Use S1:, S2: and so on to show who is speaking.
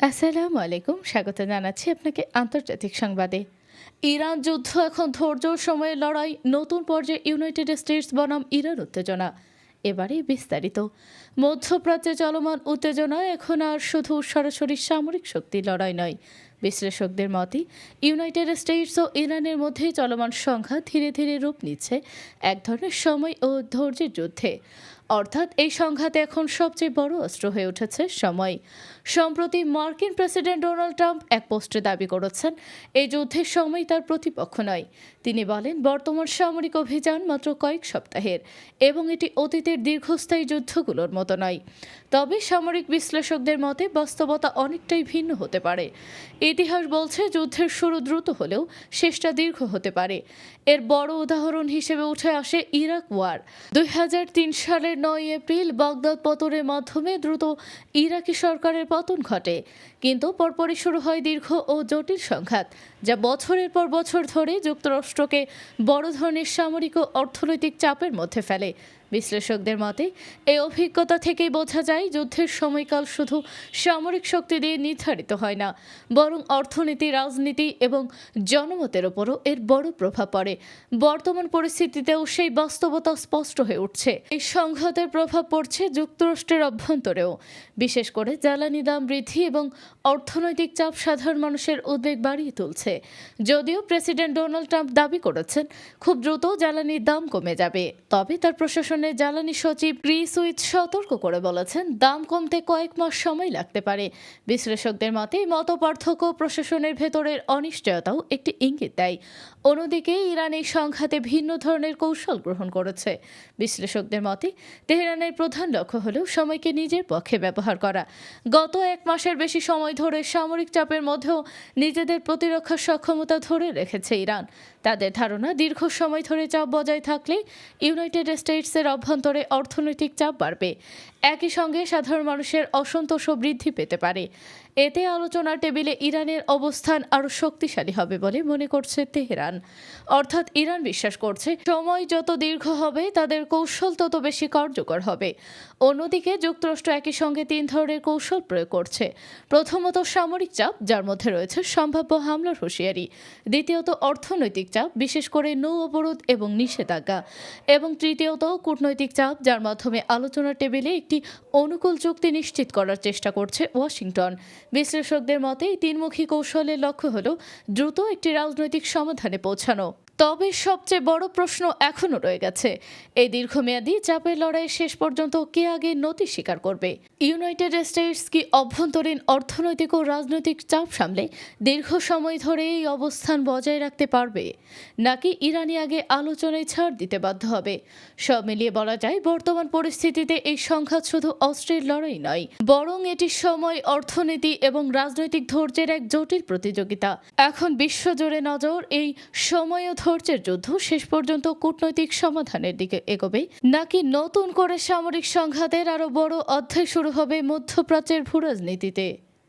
S1: আসসালামু আলাইকুম, স্বাগত জানাচ্ছি আপনাকে আন্তর্জাতিক সংবাদে। ইরান যুদ্ধ এখন ধৈর্য সময়ের লড়াই, নতুন পর্যায়ে ইউনাইটেড স্টেটস বনাম ইরান উত্তেজনা। এবারে বিস্তারিত। মধ্যপ্রাচ্যে চলমান উত্তেজনা এখন আর শুধু সরাসরি সামরিক শক্তির লড়াই নয়। বিশ্লেষকদের মতে ইউনাইটেড স্টেটস ও ইরানের মধ্যে চলমান সংঘাত ধীরে ধীরে রূপ নিচ্ছে এক ধরনের সময় ও ধৈর্যের যুদ্ধে। অর্থাৎ এই সংঘাতে এখন সবচেয়ে বড় অস্ত্র হয়ে উঠেছে সময়। সম্প্রতি মার্কিন প্রেসিডেন্ট ডোনাল্ড ট্রাম্প এক পোস্টে দাবি করেছেন এই যুদ্ধের সময় তার প্রতিপক্ষ নয়। তিনি বলেন, বর্তমান সামরিক অভিযান মাত্র কয়েক সপ্তাহের এবং এটি অতীতের দীর্ঘস্থায়ী যুদ্ধগুলোর মতো নয়। তবে সামরিক বিশ্লেষকদের মতে বাস্তবতা অনেকটাই ভিন্ন হতে পারে। ইতিহাস বলছে যুদ্ধের শুরু দ্রুত হলেও শেষটা দীর্ঘ হতে পারে। এর বড় উদাহরণ হিসেবে উঠে আসে ইরাক ওয়ার। 2003 সালের 9 এপ্রিল বাগদাদ পতনের মাধ্যমে দ্রুত ইরাকি সরকারের পতন ঘটে, কিন্তু পরপরই শুরু হয় দীর্ঘ ও জটিল সংঘাত, যা বছরের পর বছর ধরে যুক্তরাষ্ট্রকে বড় ধরনের সামরিক ও অর্থনৈতিক চাপের মধ্যে ফেলে। বিশ্লেষকদের মতে এই অভিজ্ঞতা থেকেই বোঝা যায় যুদ্ধের সময়কাল শুধু সামরিক শক্তি দিয়ে নির্ধারিত হয় না, বরং অর্থনীতি, রাজনীতি এবং জনমতের ওপরও এর বড় প্রভাব পড়ে। বর্তমান পরিস্থিতিতেও সেই বাস্তবতা স্পষ্ট হয়ে উঠছে। এই সংঘাতের প্রভাব পড়ছে যুক্তরাষ্ট্রের অভ্যন্তরেও, বিশেষ করে জ্বালানি দাম বৃদ্ধি এবং অর্থনৈতিক চাপ সাধারণ মানুষের উদ্বেগ বাড়িয়ে তুলছে। যদিও প্রেসিডেন্ট ডোনাল্ড ট্রাম্প দাবি করেছেন খুব দ্রুত জ্বালানির দাম কমে যাবে, তবে তার প্রশাসনের জ্বালানি সচিব ক্রিস উইথ সতর্ক করে বলেছেন দাম কমতে কয়েক মাস সময় লাগতে পারে। বিশ্লেষকদের মতে মতপার্থক্য প্রশাসনের ভেতরের অনিশ্চয়তাও একটি ইঙ্গিত দেয়। অন্যদিকে ইরান এই সংঘাতে ভিন্ন ধরনের কৌশল গ্রহণ করেছে। বিশ্লেষকদের মতে তেহরানের প্রধান লক্ষ্য হল সময়কে নিজের পক্ষে ব্যবহার করা। গত এক মাসের বেশি সময় ধরে সামরিক চাপের মধ্যেও নিজেদের প্রতিরক্ষা সক্ষমতা ধরে রেখেছে ইরান। তাদের ধারণা, দীর্ঘ সময় ধরে চাপ বজায় থাকলে ইউনাইটেড স্টেটসের অভ্যন্তরে অর্থনৈতিক চাপ বাড়বে। একই সঙ্গে সাধারণ মানুষের অসন্তোষও বৃদ্ধি পেতে পারে। এতে আলোচনার টেবিলে ইরানের অবস্থান আরও শক্তিশালী হবে বলে মনে করছে তেহরান। অর্থাৎ ইরান বিশ্বাস করছে সময় যত দীর্ঘ হবে তাদের কৌশল তত বেশি কার্যকর হবে। অন্যদিকে যুক্তরাষ্ট্র একই সঙ্গে 3 ধরনের কৌশল প্রয়োগ করছে। প্রথমত সামরিক চাপ, যার মধ্যে রয়েছে সম্ভাব্য হামলার হুঁশিয়ারি। দ্বিতীয়ত অর্থনৈতিক চাপ, বিশেষ করে নৌ অবরোধ এবং নিষেধাজ্ঞা। এবং তৃতীয়ত কূটনৈতিক চাপ, যার মাধ্যমে আলোচনার টেবিলে একটি অনুকূল চুক্তি নিশ্চিত করার চেষ্টা করছে ওয়াশিংটন। বিশ্লেষকদের মতে এই 3মুখী কৌশলের লক্ষ্য হল দ্রুত একটি রাজনৈতিক সমাধানে পৌঁছানো। তবে সবচেয়ে বড় প্রশ্ন এখনও রয়ে গেছে, এই দীর্ঘমেয়াদী চাপের লড়াই শেষ পর্যন্ত কে আগে নতি স্বীকার করবে। ইউনাইটেড স্টেটস কি অভ্যন্তরীণ অর্থনৈতিক ও রাজনৈতিক চাপ সামলে দীর্ঘ সময় ধরে এই অবস্থান বজায় রাখতে পারবে, নাকি ইরানি আগে আলোচনায় ছাড় দিতে বাধ্য হবে? সব মিলিয়ে বলা যায় বর্তমান পরিস্থিতিতে এই সংঘাত শুধু অস্ত্রের লড়াই নয়, বরং এটি সময়, অর্থনীতি এবং রাজনৈতিক ধৈর্যের এক জটিল প্রতিযোগিতা। এখন বিশ্বজুড়ে নজর এই সময় ও ধৈর্যের যুদ্ধ শেষ পর্যন্ত কূটনৈতিক সমাধানের দিকে এগোবে, নাকি নতুন করে সামরিক সংঘাতের আরও বড় অধ্যায় শুরু হবে মধ্যপ্রাচ্যের ভূরাজনীতিতে।